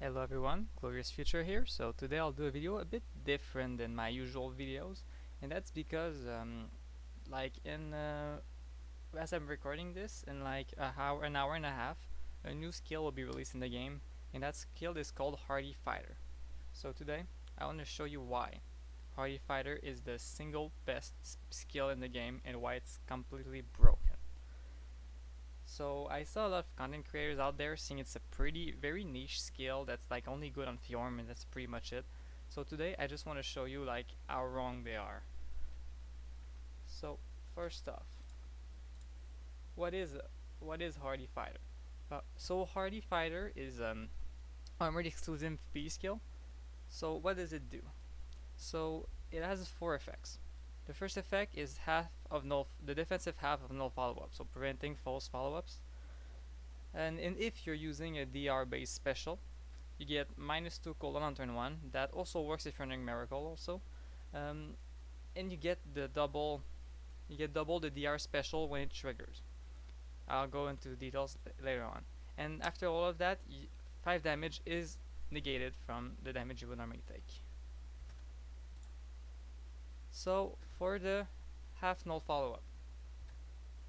Hello everyone, Glorious Future here. So today I'll do a video a bit different than my usual videos, and that's because like in as I'm recording this in like an hour and a half, a new skill will be released in the game, and that skill is called Hardy Fighter. So today I want to show you why Hardy Fighter is the single best skill in the game and why it's completely broken. So I saw a lot of content creators out there saying it's a very niche skill that's like only good on Fjorm and that's pretty much it. So today I just want to show you like how wrong they are. So first off, what is what is Hardy Fighter? So Hardy Fighter is armored exclusive P skill. So what does it do? So it has four effects. The first effect is the defensive half of null follow-up, so preventing false follow-ups. And if you're using a DR based special, you get -2 cooldown on turn 1. That also works if you're running Miracle also. Um, and you get double the DR special when it triggers. I'll go into details later on. And after all of that, 5 damage is negated from the damage you would normally take. So for the half null follow up.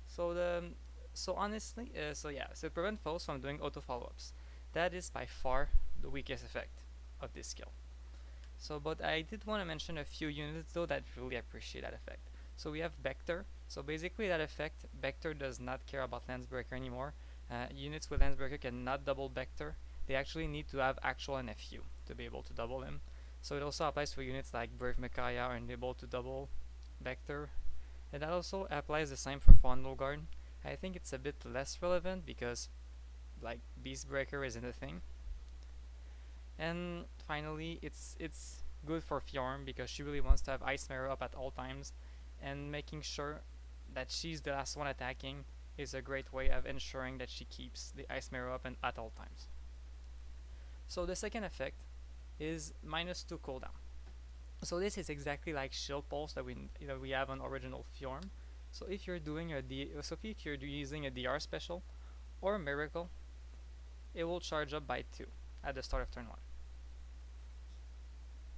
So the so honestly, so prevent foes from doing auto follow ups. That is by far the weakest effect of this skill. So, but I did want to mention a few units though that really appreciate that effect. So we have Vector. So basically that effect, Vector does not care about Lensbreaker anymore. Units with Lensbreaker cannot double Vector. They actually need to have actual NFU to be able to double him. So it also applies for units like Brave Micaiah are unable to double Vector. And that also applies the same for Fondle Guard. I think it's a bit less relevant because like Beastbreaker isn't a thing. And finally, it's good for Fjorm because she really wants to have Ice Mirror up at all times, and making sure that she's the last one attacking is a great way of ensuring that she keeps the Ice Mirror up and at all times. So the second effect is -2 cooldown. So this is exactly like Shield Pulse that we have on original Fjorm. So if you're using a DR special or a Miracle, it will charge up by 2 at the start of turn 1.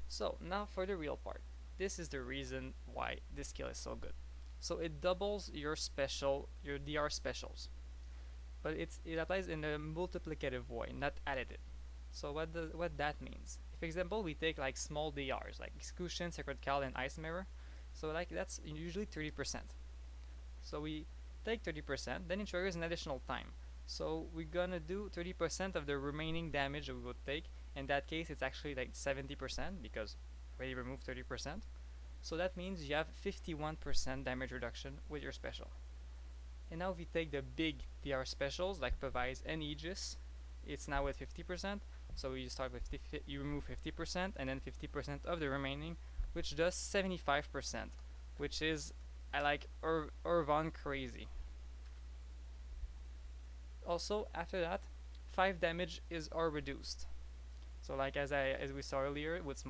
So now for the real part. This is the reason why this skill is so good. So it doubles your DR specials, but it applies in a multiplicative way, not additive. So what that means? If, for example, we take like small DRs like Execution, Sacred Cal, and Ice Mirror, so like that's usually 30%. So we take 30%, then it triggers an additional time. So we're gonna do 30% of the remaining damage that we would take. In that case, it's actually like 70% because we removed 30%. So that means you have 51% damage reduction with your special. And now if we take the big DR specials like Pavise and Aegis, it's now at 50%. So you start with you remove 50% and then 50% of the remaining, which does 75%, which is I like Irvan crazy. Also after that, 5 damage is reduced. So like as we saw earlier with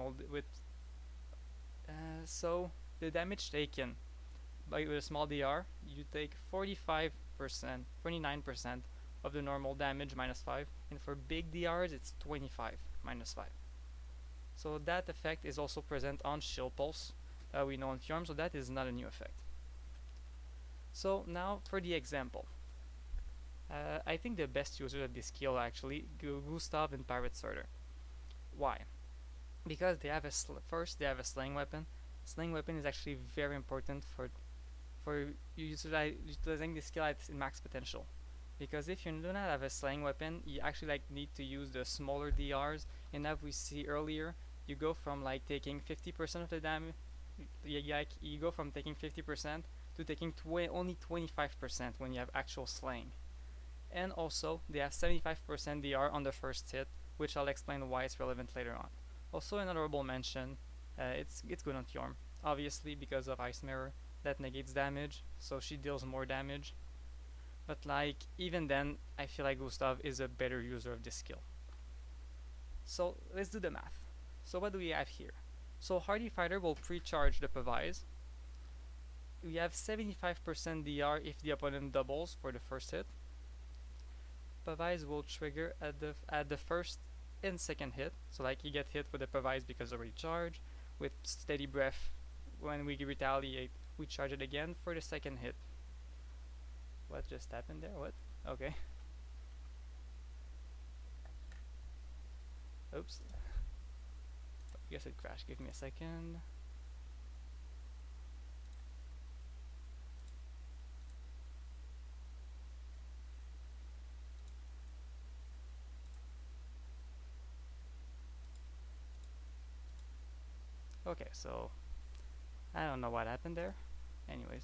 so the damage taken with a small DR, you take 45%, 29% of the normal damage -5, and for big DRs it's 25 -5. So that effect is also present on Shield Pulse that we know on Fjorm, so that is not a new effect. So now for the example. I think the best users of this skill are actually Gustav and Pirate Sorter. Why? Because they have first they have a slaying weapon. Slaying weapon is actually very important for utilizing this skill at its max potential. Because if you do not have a slaying weapon, you actually like need to use the smaller DRs, and as we see earlier, you go from like taking 50% of the damage. You go from taking 50% to taking only 25% when you have actual slaying. And also, they have 75% DR on the first hit, which I'll explain why it's relevant later on. Also, an honorable mention, it's good on Fjorm, obviously because of Ice Mirror, that negates damage, so she deals more damage. But like, even then, I feel like Gustav is a better user of this skill. So let's do the math. So what do we have here? So Hardy Fighter will pre-charge the Pavise. We have 75% DR if the opponent doubles for the first hit. Pavise will trigger at the first and second hit. So like you get hit with a Provise because already charged. With Steady Breath, when we retaliate, we charge it again for the second hit. What just happened there? What? Okay. Oops. I guess it crashed. Give me a second. Okay, so I don't know what happened there. Anyways.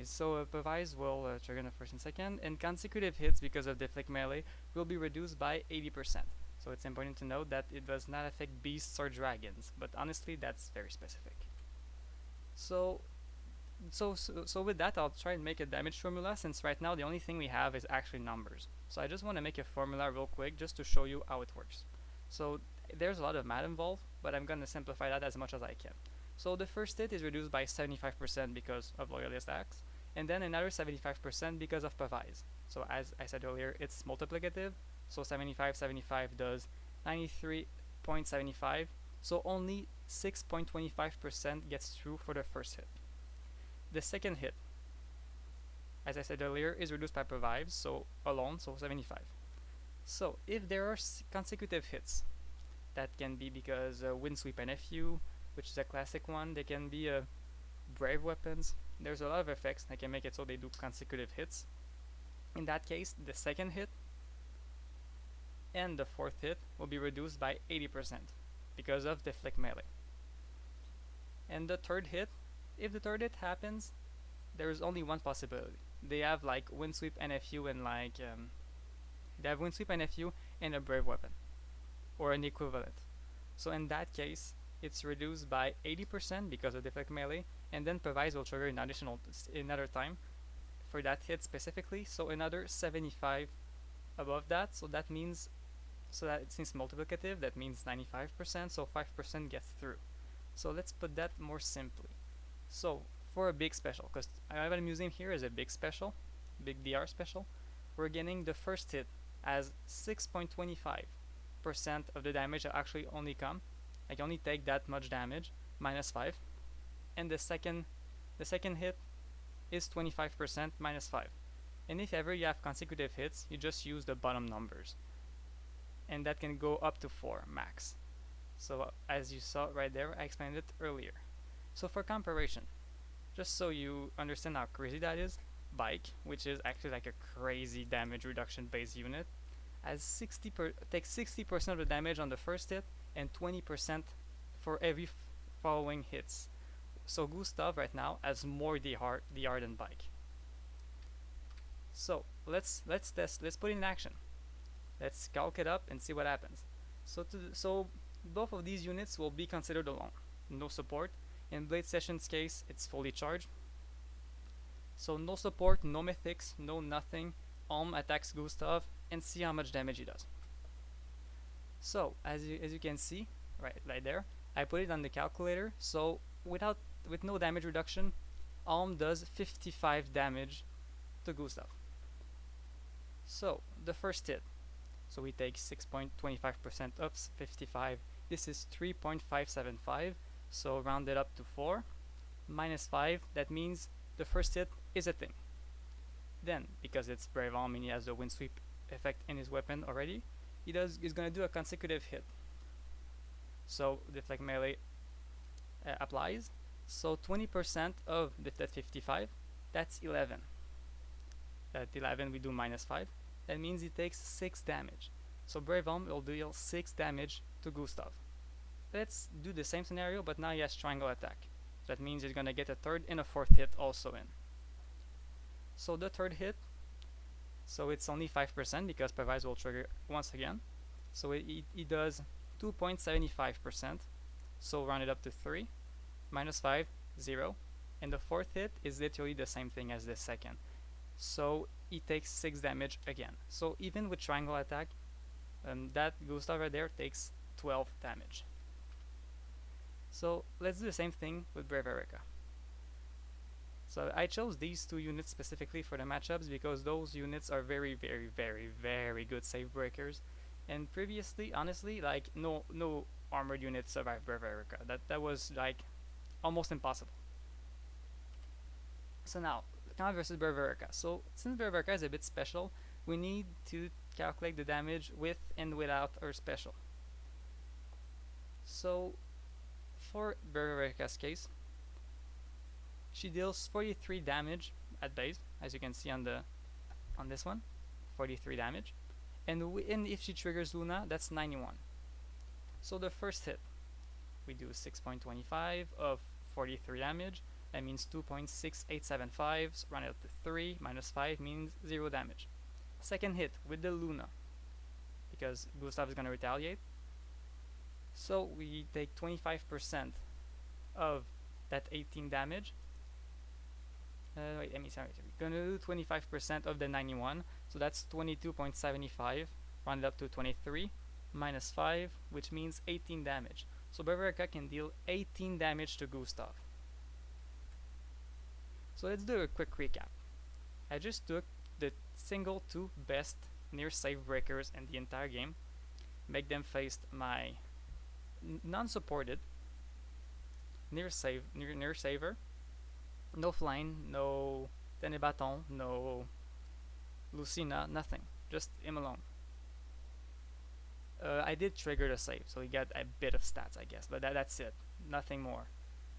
So Provise will trigger in the first and second, and consecutive hits because of Deflect Melee will be reduced by 80%. So it's important to note that it does not affect beasts or dragons, but honestly that's very specific. So with that, I'll try and make a damage formula, since right now the only thing we have is actually numbers. So I just want to make a formula real quick just to show you how it works. So there's a lot of math involved, but I'm going to simplify that as much as I can. So the first hit is reduced by 75% because of Loyalist Axe, and then another 75% because of Provise. So as I said earlier, it's multiplicative, so 75 does 93.75, so only 6.25% gets through for the first hit. The second hit, as I said earlier, is reduced by Provise, so alone, so 75. So if there are consecutive hits, that can be because Windsweep NFU, which is a classic one. They can be brave weapons. There's a lot of effects that can make it so they do consecutive hits. In that case, the second hit and the fourth hit will be reduced by 80% because of Deflect Melee. And the third hit, if the third hit happens, there is only one possibility. They have like Windsweep NFU and they have Windsweep NFU and a brave weapon, or an equivalent. So in that case, it's reduced by 80% because of Deflect Melee, and then Provise will trigger an additional another time for that hit specifically, so another 75 above that. So that means, so that since multiplicative, that means 95%, so 5% gets through. So let's put that more simply. So for a big special, because what I'm using here is a big special, big DR special, we're getting the first hit as 6.25% of the damage that actually only come. I can only take that much damage, minus 5. And the second hit is 25% minus 5. And if ever you have consecutive hits, you just use the bottom numbers. And that can go up to 4 max. So as you saw right there, I explained it earlier. So for comparison, just so you understand how crazy that is, Bike, which is actually like a crazy damage reduction based unit, takes 60% of the damage on the first hit and 20% for every following hits. So Gustav right now has more DR than Bike. So let's test. Let's put it in action. Let's calc it up and see what happens. So both of these units will be considered alone. No support. In Blade Session's case, it's fully charged. So no support, no mythics, no nothing. BAlm attacks Gustav and see how much damage he does. So as you can see, right there, I put it on the calculator. So with no damage reduction, BAlm does 55 damage to Gustav. So the first hit, so we take 6.25% of 55. This is 3.575. So round it up to 4 minus 5. That means the first hit is a thing. Then, because it's Brave BAlm and he has the wind sweep effect in his weapon already, he's gonna do a consecutive hit. So Deflect Melee applies. So 20% of that 55, that's 11. At 11 we do minus 5. That means he takes 6 damage. So Brave BAlm will deal 6 damage to Gustav. Let's do the same scenario, but now he has triangle attack. That means he's gonna get a third and a fourth hit also in. So the third hit, so it's only 5% because Provise will trigger once again. So he does 2.75%. So round it up to 3, minus 5, 0. And the fourth hit is literally the same thing as the second. So he takes 6 damage again. So even with triangle attack, that Gustav right there takes 12 damage. So let's do the same thing with Brave Erica. So I chose these two units specifically for the matchups because those units are very, very, very, very good save breakers. And previously, honestly, like no armored unit survived Berserker. That was like almost impossible. So now, Khan versus Berserker. So since Berserker is a bit special, we need to calculate the damage with and without our special. So for Berserker's case, she deals 43 damage at base, as you can see on this one, 43 damage, and if she triggers Luna, that's 91. So the first hit, we do 6.25 of 43 damage. That means 2.6875. So round it up to 3 minus 5 means 0 damage. Second hit with the Luna, because Gustav is going to retaliate. So we take 25% of that 18 damage. Wait, let me sorry. We're gonna do 25% of the 91, so that's 22.75. Round it up to 23 minus 5, which means 18 damage. So Berserker can deal 18 damage to Gustav. So let's do a quick recap. I just took the single two best near save breakers in the entire game, make them face my non-supported near saver. No flying, no Tenebaton, no Lucina, nothing. Just him alone. I did trigger the save, so he got a bit of stats, I guess, but that's it. Nothing more.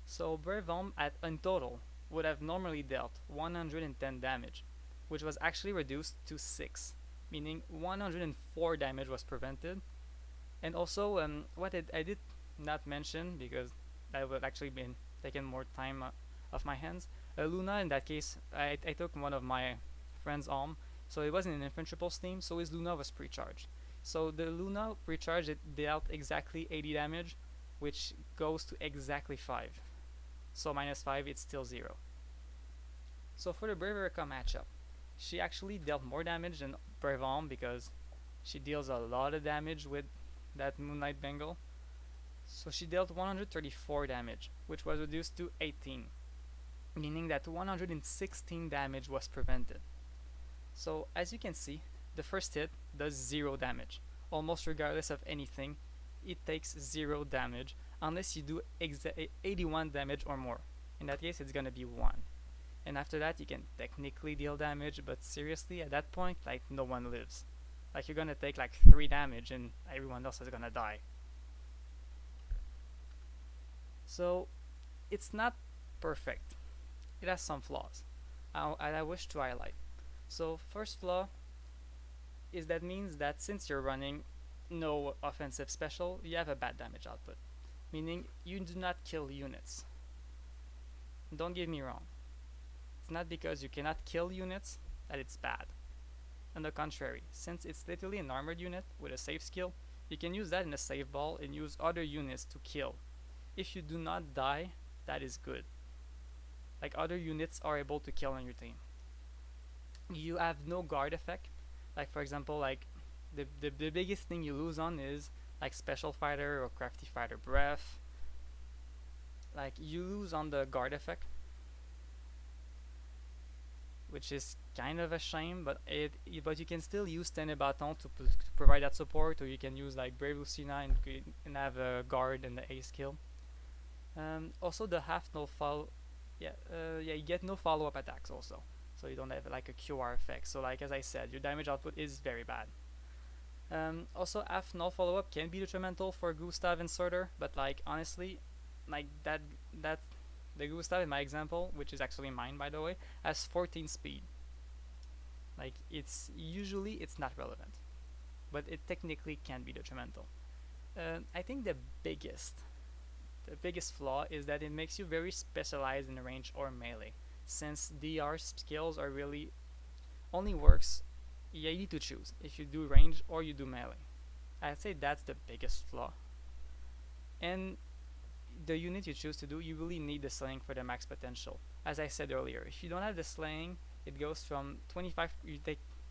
So BAlm in total would have normally dealt 110 damage, which was actually reduced to 6, meaning 104 damage was prevented. And also, what I did not mention, because that would actually been taking more time of my hands. Luna, in that case, I took one of my friend's Alm, so it wasn't an infantry pulse team, so his Luna was pre-charged. So the Luna pre-charged, it dealt exactly 80 damage, which goes to exactly 5. So minus 5, it's still 0. So for the Berserker matchup, she actually dealt more damage than BAlm because she deals a lot of damage with that Moonlight Bengal. So she dealt 134 damage, which was reduced to 18, meaning that 116 damage was prevented. So as you can see, the first hit does 0 damage. Almost regardless of anything, it takes 0 damage unless you do 81 damage or more. In that case, it's gonna be 1. And after that, you can technically deal damage, but seriously, at that point, like, no one lives. Like, you're gonna take like 3 damage and everyone else is gonna die. So it's not perfect. It has some flaws. I wish to highlight. So first flaw is that means that since you're running no offensive special, you have a bad damage output, meaning you do not kill units. Don't get me wrong. It's not because you cannot kill units that it's bad. On the contrary, since it's literally an armored unit with a save skill, you can use that in a save ball and use other units to kill. If you do not die, that is good. Like, other units are able to kill on your team. You have no guard effect. Like, for example, like the biggest thing you lose on is like special fighter or crafty fighter breath. Like, you lose on the guard effect, which is kind of a shame, but you can still use Tenebaton to provide that support, or you can use like Brave Lucina and have a guard and the A skill. Also, the half no follow, you get no follow-up attacks also, so you don't have like a QR effect. So like as I said, your damage output is very bad. Also, half null follow-up can be detrimental for Gustav and Surtur, but like honestly, like that the Gustav in my example, which is actually mine by the way, has 14 speed. Like, it's not relevant, but it technically can be detrimental. I think the biggest flaw is that it makes you very specialized in range or melee, since DR skills are really only works. You need to choose if you do range or you do melee. I'd say that's the biggest flaw. And the unit you choose to do, you really need the slaying for the max potential. As I said earlier, if you don't have the slaying, it goes from 25.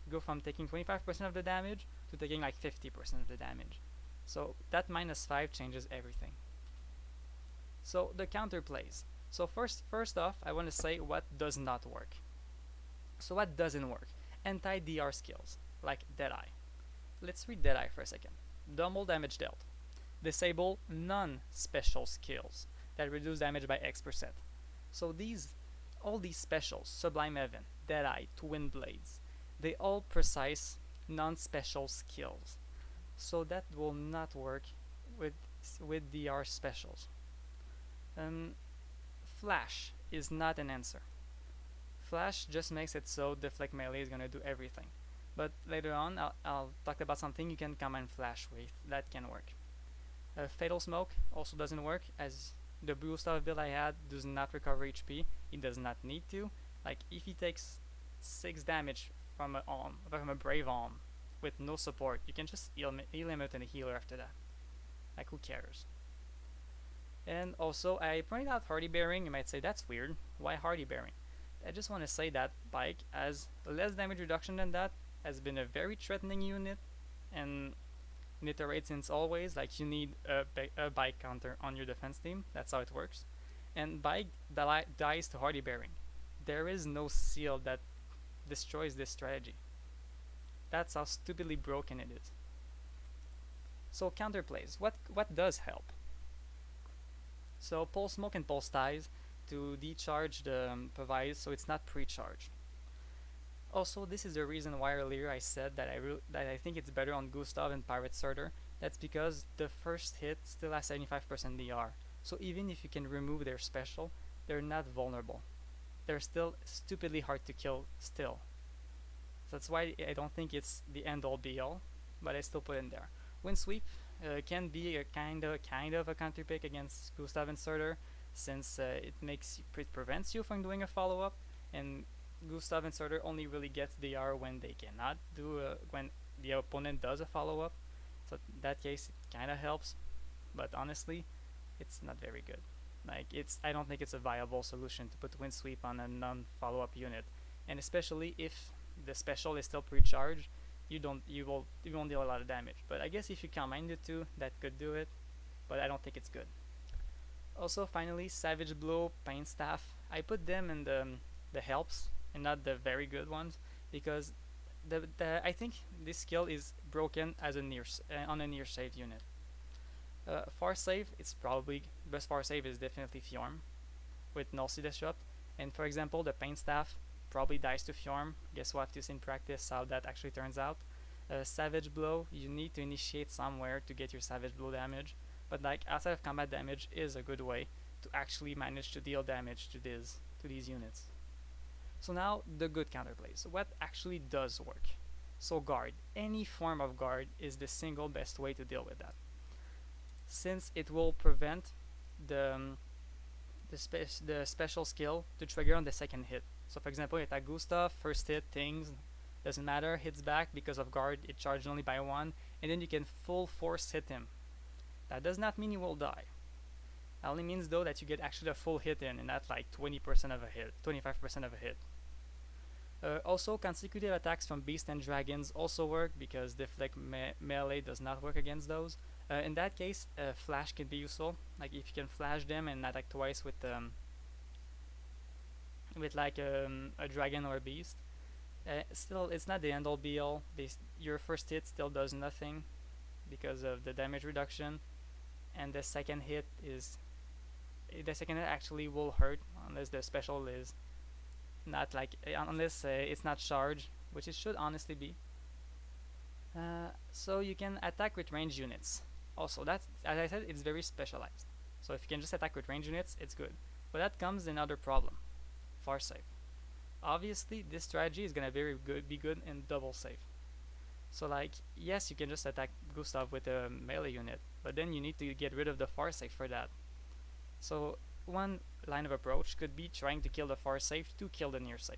Go from taking 25% of the damage to taking like 50% of the damage. So that -5 changes everything. So the counter plays. So first off, I want to say what does not work. So what doesn't work? Anti-DR skills, like Deadeye. Let's read Deadeye for a second. Double damage dealt. Disable non-special skills that reduce damage by X%. So all these specials, Sublime Heaven, Deadeye, Twin Blades, they all precise non-special skills. So that will not work with DR specials. Um, Flash is not an answer. Flash just makes it so Deflect Melee is gonna do everything. But later on, I'll talk about something you can combine Flash with that can work. Fatal Smoke also doesn't work, as the Gustav build I had does not recover HP. It does not need to. Like, if he takes 6 damage from a Brave Alm with no support, you can just heal him out and a healer after that. Like, who cares? And also, I pointed out Hardy Bearing. You might say, that's weird. Why Hardy Bearing? I just want to say that Bike has less damage reduction than that, has been a very threatening unit, and it iterates since always. Like, you need a Bike counter on your defense team. That's how it works. And Bike dies to Hardy Bearing. There is no seal that destroys this strategy. That's how stupidly broken it is. So counterplays. What does help? So Pulse Smoke and Pulse Ties to decharge the Pavise so it's not pre-charged. Also, this is the reason why earlier I said that I think it's better on Gustav and Pirate Starter. That's because the first hit still has 75% DR. So even if you can remove their special, they're not vulnerable. They're still stupidly hard to kill still. So that's why I don't think it's the end all be all, but I still put it in there. Wind Sweep can be a kind of a counter pick against Gustav and Starter, since it prevents you from doing a follow up, and Gustav and Starter only really gets DR when they cannot do when the opponent does a follow up. So in that case, it kind of helps, but honestly, it's not very good. Like, I don't think it's a viable solution to put Wind Sweep on a non-follow up unit, and especially if the special is still pre-charged, you won't deal a lot of damage. But I guess if you combine the two, that could do it, but I don't think it's good. Also, finally, Savage Blow, Pain Staff. I put them in the helps and not the very good ones, because I think this skill is broken as a on a near save unit. Far save, it's probably best far save is definitely Fjorm with Nullcy Disrupt, and for example, the Pain Staff probably dies to Fjorm. Guess we'll have to see in practice how that actually turns out. Savage Blow, you need to initiate somewhere to get your Savage Blow damage, but like outside of combat damage is a good way to actually manage to deal damage to these units. So now the good counterplays. So what actually does work? So guard, any form of guard is the single best way to deal with that, since it will prevent the special skill to trigger on the second hit. So for example, you attack Gustav, first hit, things, doesn't matter, hits back because of guard, it charged only by 1, and then you can full force hit him. That does not mean you will die. That only means though that you get actually a full hit in, and not like 20% of a hit, 25% of a hit. Also, consecutive attacks from Beast and Dragons also work, because Deflect Melee does not work against those. In that case, Flash can be useful. Like, if you can flash them and attack twice with like a dragon or a beast. Still, it's not the end all be all. Your first hit still does nothing because of the damage reduction, and the second hit actually will hurt unless the special is not like unless it's not charged, which it should honestly be. So you can attack with range units. Also, that's, as I said, it's very specialized. So if you can just attack with range units, it's good. But that comes another problem. Far save. Obviously, this strategy is gonna be good in double save. So like, yes, you can just attack Gustav with a melee unit, but then you need to get rid of the far save for that. So one line of approach could be trying to kill the far save to kill the near save.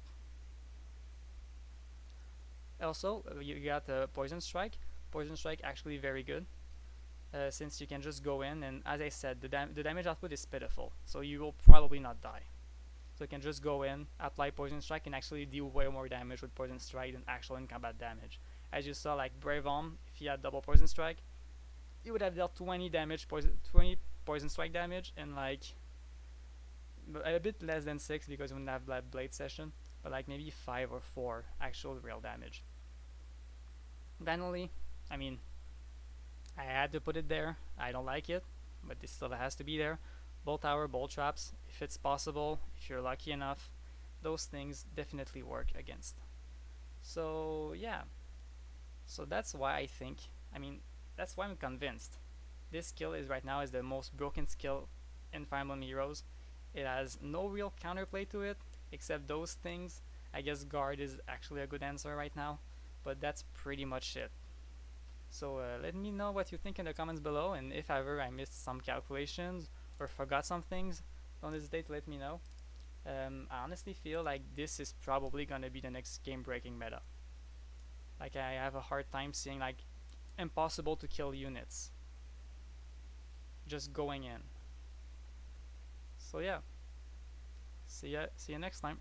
Also, you got Poison Strike. Poison Strike actually very good, since you can just go in, and as I said, the damage output is pitiful, so you will probably not die. So you can just go in, apply Poison Strike, and actually deal way more damage with Poison Strike than actual in-combat damage. As you saw, like BAlm, if he had double Poison Strike, he would have dealt 20 Poison Strike damage, and like a bit less than 6 because we wouldn't have that blade session, but like maybe 5 or 4 actual real damage. Finally, I mean, I had to put it there. I don't like it, but it still has to be there. Bolt tower, bolt traps, if it's possible, if you're lucky enough, those things definitely work against. So yeah, so that's why I think, I mean, that's why I'm convinced this skill is right now is the most broken skill in Fire Emblem Heroes. It has no real counterplay to it except those things. I guess guard is actually a good answer right now, but that's pretty much it. So let me know what you think in the comments below, and if ever I missed some calculations or forgot some things, don't hesitate to let me know. I honestly feel like this is probably gonna be the next game-breaking meta. Like I have a hard time seeing like impossible to kill units just going in. So yeah, see ya next time.